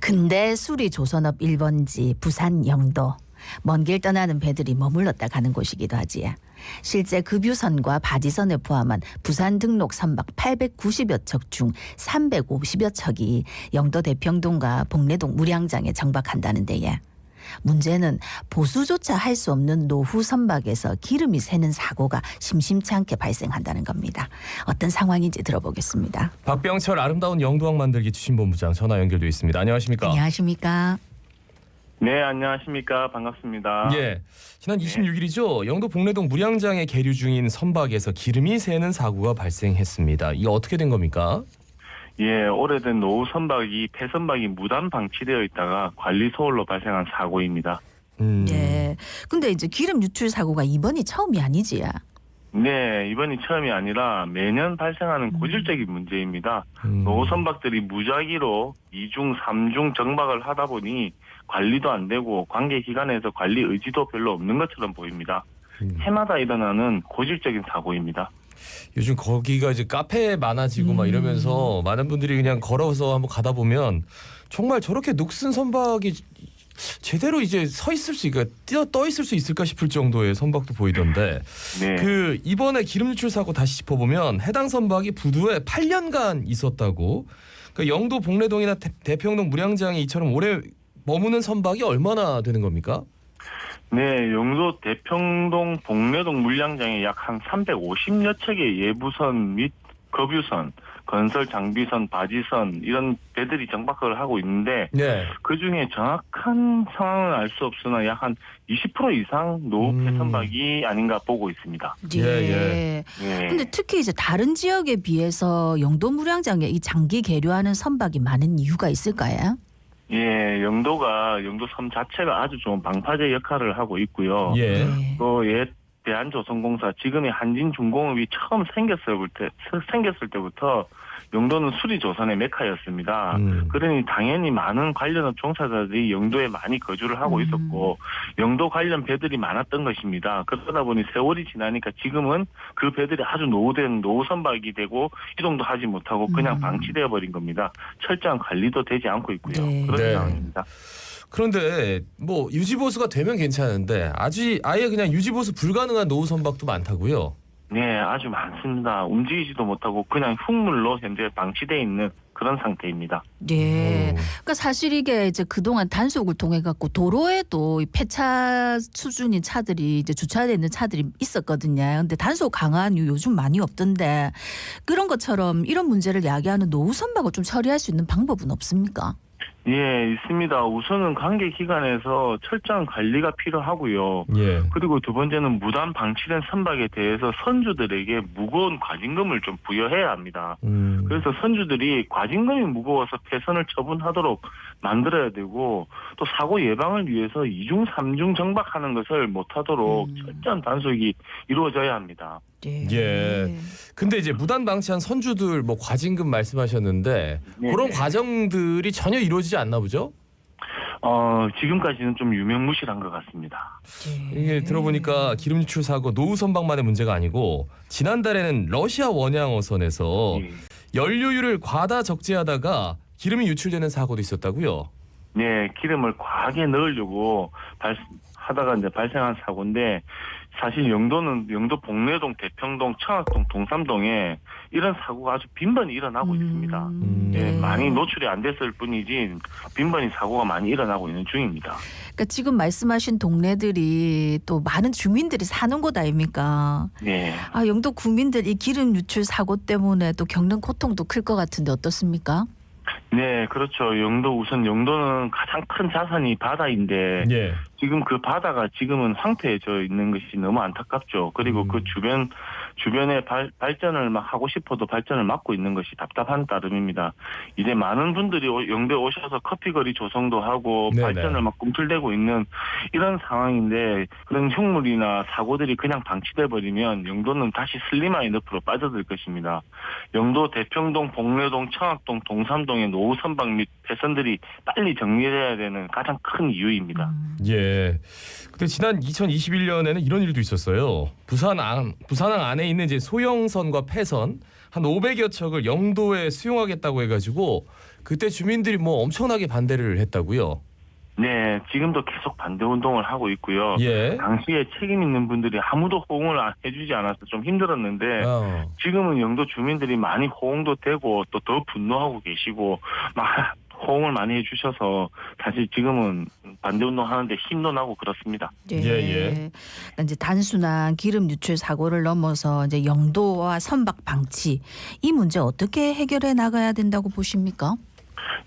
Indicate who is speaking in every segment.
Speaker 1: 근대 수리조선업 1번지 부산 영도. 먼 길 떠나는 배들이 머물렀다 가는 곳이기도 하지. 실제 급유선과 바지선을 포함한 부산 등록 선박 890여 척 중 350여 척이 영도 대평동과 복례동 무량장에 정박한다는 데에 문제는 보수조차 할 수 없는 노후 선박에서 기름이 새는 사고가 심심치 않게 발생한다는 겁니다. 어떤 상황인지 들어보겠습니다.
Speaker 2: 박병철 아름다운 영도항 만들기 추진본부장 전화 연결돼 있습니다. 안녕하십니까?
Speaker 1: 안녕하십니까?
Speaker 3: 네, 안녕하십니까. 반갑습니다.
Speaker 2: 예, 지난 26일이죠. 영도 복례동 무량장에 계류 중인 선박에서 기름이 새는 사고가 발생했습니다. 이게 어떻게 된 겁니까?
Speaker 3: 예, 오래된 노후 선박이 폐선박이 무단 방치되어 있다가 관리 소홀로 발생한 사고입니다.
Speaker 1: 예. 근데 이제 기름 유출 사고가 이번이 처음이 아니지.
Speaker 3: 네, 이번이 처음이 아니라 매년 발생하는 고질적인 문제입니다. 노후 선박들이 무작위로 2중, 3중 정박을 하다 보니 관리도 안 되고 관계 기관에서 관리 의지도 별로 없는 것처럼 보입니다. 해마다 일어나는 고질적인 사고입니다.
Speaker 2: 요즘 거기가 이제 카페 많아지고 막 이러면서 많은 분들이 그냥 걸어서 한번 가다 보면 정말 저렇게 녹슨 선박이 제대로 이제 서 있을 수 있을까, 떠 있을 수 있을까 싶을 정도의 선박도 보이던데,
Speaker 3: 네.
Speaker 2: 그 이번에 기름 유출 사고 다시 짚어보면 해당 선박이 부두에 8년간 있었다고. 그러니까 영도 복례동이나 대평동 무량장에 이처럼 오래 머무는 선박이 얼마나 되는 겁니까?
Speaker 3: 네, 영도 대평동 복례동 물량장에 약 한 350여 척의 예부선 및 급유선, 건설 장비선, 바지선 이런 배들이 정박을 하고 있는데
Speaker 2: 네.
Speaker 3: 그중에 정확한 상황은 알 수 없으나 약 한 20% 이상 노후 폐선박이 아닌가 보고 있습니다.
Speaker 1: 예.
Speaker 3: 네.
Speaker 1: 근데 특히 이제 다른 지역에 비해서 영도 무량장에 이 장기 계류하는 선박이 많은 이유가 있을까요?
Speaker 3: 예, 영도 섬 자체가 아주 좋은 방파제 역할을 하고 있고요.
Speaker 2: 예.
Speaker 1: 네.
Speaker 3: 또 옛 대한조선공사, 지금의 한진중공업이 처음 생겼을 때부터 영도는 수리조선의 메카였습니다. 그러니 당연히 많은 관련업 종사자들이 영도에 많이 거주를 하고 있었고 영도 관련 배들이 많았던 것입니다. 그러다 보니 세월이 지나니까 지금은 그 배들이 아주 노후된 노후 선박이 되고 이동도 하지 못하고 그냥 방치되어 버린 겁니다. 철저한 관리도 되지 않고 있고요.
Speaker 1: 네.
Speaker 3: 그런
Speaker 2: 네.
Speaker 3: 상황입니다.
Speaker 2: 그런데 뭐 유지보수가 되면 괜찮은데 아예 그냥 유지보수 불가능한 노후 선박도 많다고요?
Speaker 3: 네, 아주 많습니다. 움직이지도 못하고 그냥 흙물로 현재 방치되어 있는 그런 상태입니다.
Speaker 1: 네. 그러니까 사실 이게 이제 그동안 단속을 통해 갖고 도로에도 이 폐차 수준인 차들이 이제 주차되어 있는 차들이 있었거든요. 근데 단속 강화한 이유 요즘 많이 없던데 그런 것처럼 이런 문제를 야기하는 노후 선박을 좀 처리할 수 있는 방법은 없습니까?
Speaker 3: 예, 있습니다. 우선은 관계기관에서 철저한 관리가 필요하고요.
Speaker 2: 예.
Speaker 3: 그리고 두 번째는 무단 방치된 선박에 대해서 선주들에게 무거운 과징금을 좀 부여해야 합니다. 그래서 선주들이 과징금이 무거워서 폐선을 처분하도록 만들어야 되고 또 사고 예방을 위해서 2중, 3중 정박하는 것을 못하도록 철저한 단속이 이루어져야 합니다.
Speaker 1: 네.
Speaker 2: 예. 근데 이제 무단 방치한 선주들 뭐 과징금 말씀하셨는데
Speaker 3: 네.
Speaker 2: 그런 과정들이 전혀 이루어지지 않나 보죠?
Speaker 3: 지금까지는 좀 유명무실한 것 같습니다.
Speaker 2: 이게 들어보니까 기름 유출 사고 노후 선박만의 문제가 아니고 지난달에는 러시아 원양어선에서
Speaker 3: 예.
Speaker 2: 연료율을 과다 적재하다가 기름이 유출되는 사고도 있었다고요?
Speaker 3: 네, 기름을 과하게 넣으려고 하다가 이제 발생한 사고인데 사실 영도 복례동, 대평동, 청학동, 동삼동에 이런 사고가 아주 빈번히 일어나고 있습니다.
Speaker 1: 네.
Speaker 3: 많이 노출이 안 됐을 뿐이지 빈번히 사고가 많이 일어나고 있는 중입니다.
Speaker 1: 그러니까 지금 말씀하신 동네들이 또 많은 주민들이 사는 곳 아닙니까?
Speaker 3: 네.
Speaker 1: 영도 국민들 이 기름 유출 사고 때문에 또 겪는 고통도 클 것 같은데 어떻습니까?
Speaker 3: 네, 그렇죠. 영도는 가장 큰 자산이 바다인데
Speaker 2: 예.
Speaker 3: 지금 그 바다가 지금은 황폐해져 있는 것이 너무 안타깝죠. 그리고 그 주변에 발전을 막 하고 싶어도 발전을 막고 있는 것이 답답한 따름입니다. 이제 많은 분들이 영도에 오셔서 커피거리 조성도 하고
Speaker 2: 네네.
Speaker 3: 발전을 막 꿈틀대고 있는 이런 상황인데 그런 흉물이나 사고들이 그냥 방치돼 버리면 영도는 다시 슬림화의 늪으로 빠져들 것입니다. 영도 대평동, 복례동, 청학동, 동삼동의 노후 선박 및 폐선들이 빨리 정리돼야 되는 가장 큰 이유입니다.
Speaker 2: 예. 근데 지난 2021년에는 이런 일도 있었어요. 부산항 안에 있는 이제 소형선과 폐선 한 500여 척을 영도에 수용하겠다고 해가지고 그때 주민들이 뭐 엄청나게 반대를 했다고요.
Speaker 3: 네, 지금도 계속 반대 운동을 하고 있고요.
Speaker 2: 예.
Speaker 3: 당시에 책임 있는 분들이 아무도 호응을 해주지 않아서 좀 힘들었는데 지금은 영도 주민들이 많이 호응도 되고 또 더 분노하고 계시고 막 호응을 많이 해주셔서 사실 지금은 반대 운동하는데 힘도 나고 그렇습니다.
Speaker 1: 예.
Speaker 2: 예.
Speaker 1: 그러니까 이제 단순한 기름 유출 사고를 넘어서 이제 영도와 선박 방치 이 문제 어떻게 해결해 나가야 된다고 보십니까?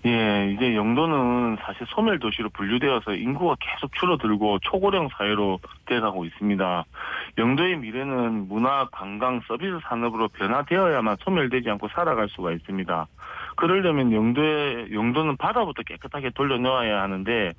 Speaker 3: 예, 이제 영도는 사실 소멸 도시로 분류되어서 인구가 계속 줄어들고 초고령 사회로 돼가고 있습니다. 영도의 미래는 문화, 관광, 서비스 산업으로 변화되어야만 소멸되지 않고 살아갈 수가 있습니다. 그러려면 영도는 바다부터 깨끗하게 돌려놓아야 하는데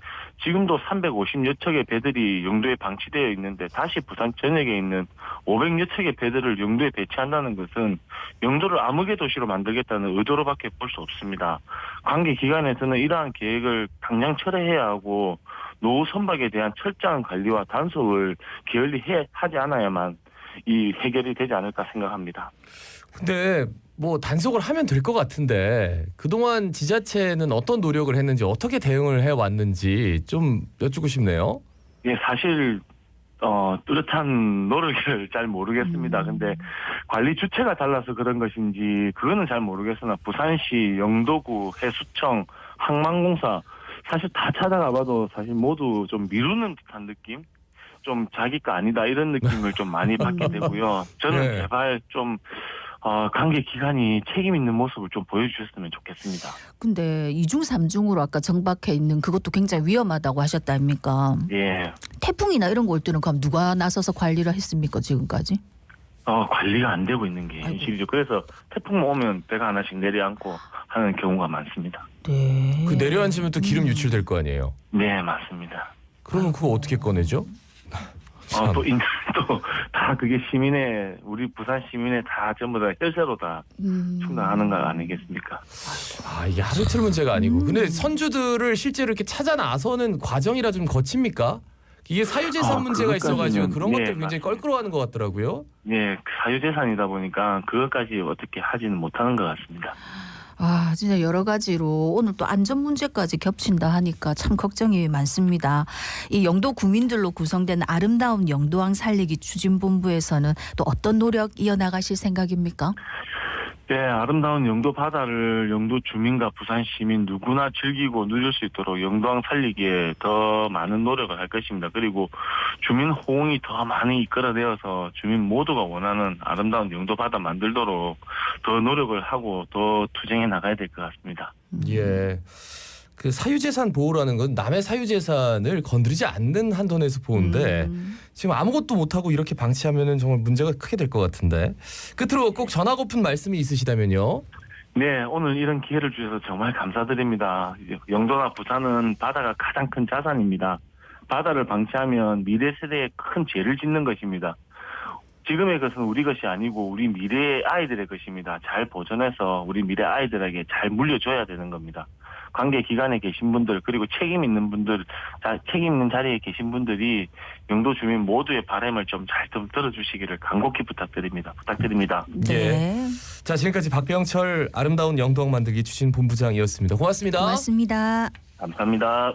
Speaker 3: 지금도 350여 척의 배들이 영도에 방치되어 있는데 다시 부산 전역에 있는 500여 척의 배들을 영도에 배치한다는 것은 영도를 암흑의 도시로 만들겠다는 의도로밖에 볼 수 없습니다. 관계 기관에서는 이러한 계획을 당장 철회해야 하고 노후 선박에 대한 철저한 관리와 단속을 게을리 하지 않아야만 이 해결이 되지 않을까 생각합니다.
Speaker 2: 근데 뭐 단속을 하면 될 것 같은데 그동안 지자체는 어떤 노력을 했는지 어떻게 대응을 해왔는지 좀 여쭙고 싶네요.
Speaker 3: 예, 사실 뚜렷한 노력을 잘 모르겠습니다. 근데 관리 주체가 달라서 그런 것인지 그거는 잘 모르겠으나 부산시, 영도구, 해수청, 항만공사 사실 다 찾아가봐도 사실 모두 좀 미루는 듯한 느낌? 좀 자기 거 아니다 이런 느낌을 좀 많이 받게 되고요. 저는
Speaker 2: 네.
Speaker 3: 제발 좀 관계 기관이 책임 있는 모습을 좀 보여주셨으면 좋겠습니다.
Speaker 1: 근데 2중 3중으로 아까 정박해 있는 그것도 굉장히 위험하다고 하셨다 아닙니까?
Speaker 3: 예.
Speaker 1: 태풍이나 이런 거 올 때는 그럼 누가 나서서 관리를 했습니까 지금까지?
Speaker 3: 관리가 안 되고 있는 게 현실이죠. 그래서 태풍 오면 배가 하나씩 내려앉고 하는 경우가 많습니다.
Speaker 1: 네.
Speaker 2: 그 내려앉으면 또 기름 유출될 거 아니에요.
Speaker 3: 네, 맞습니다.
Speaker 2: 그러면 그거 어떻게 꺼내죠?
Speaker 3: 또 다 그게 우리 부산 시민의 다 전부 다 혈세로 다 충당하는 거 아니겠습니까?
Speaker 2: 아 이게 하루 이틀 문제가 아니고 근데 선주들을 실제로 이렇게 찾아 나서는 과정이라 좀 거칩니까? 이게 사유재산 문제가 있어가지고 그런
Speaker 3: 예,
Speaker 2: 것들 굉장히
Speaker 3: 맞습니다.
Speaker 2: 껄끄러워하는 것 같더라고요.
Speaker 3: 예, 사유재산이다 보니까 그것까지 어떻게 하지는 못하는 것 같습니다.
Speaker 1: 아, 진짜 여러 가지로 오늘 또 안전 문제까지 겹친다 하니까 참 걱정이 많습니다. 이 영도 구민들로 구성된 아름다운 영도항 살리기 추진본부에서는 또 어떤 노력 이어나가실 생각입니까?
Speaker 3: 네, 아름다운 영도 바다를 영도 주민과 부산 시민 누구나 즐기고 누릴 수 있도록 영도항 살리기에 더 많은 노력을 할 것입니다. 그리고 주민 호응이 더 많이 이끌어내어서 주민 모두가 원하는 아름다운 영도 바다 만들도록 더 노력을 하고 더 투쟁해 나가야 될 것 같습니다.
Speaker 2: 예. 그 사유재산 보호라는 건 남의 사유재산을 건드리지 않는 한도에서 보는데 지금 아무것도 못하고 이렇게 방치하면 정말 문제가 크게 될 것 같은데 끝으로 꼭 전하고픈 말씀이 있으시다면요.
Speaker 3: 네, 오늘 이런 기회를 주셔서 정말 감사드립니다. 영도나 부산은 바다가 가장 큰 자산입니다. 바다를 방치하면 미래 세대에 큰 죄를 짓는 것입니다. 지금의 것은 우리 것이 아니고 우리 미래의 아이들의 것입니다. 잘 보존해서 우리 미래 아이들에게 잘 물려줘야 되는 겁니다. 관계 기관에 계신 분들 그리고 책임 있는 분들, 책임 있는 자리에 계신 분들이 영도 주민 모두의 바람을 좀 잘 좀 들어주시기를 간곡히 부탁드립니다.
Speaker 1: 네.
Speaker 2: 자 지금까지 박병철 아름다운 영도항 만들기 추진 본부장이었습니다. 고맙습니다.
Speaker 1: 고맙습니다.
Speaker 3: 감사합니다.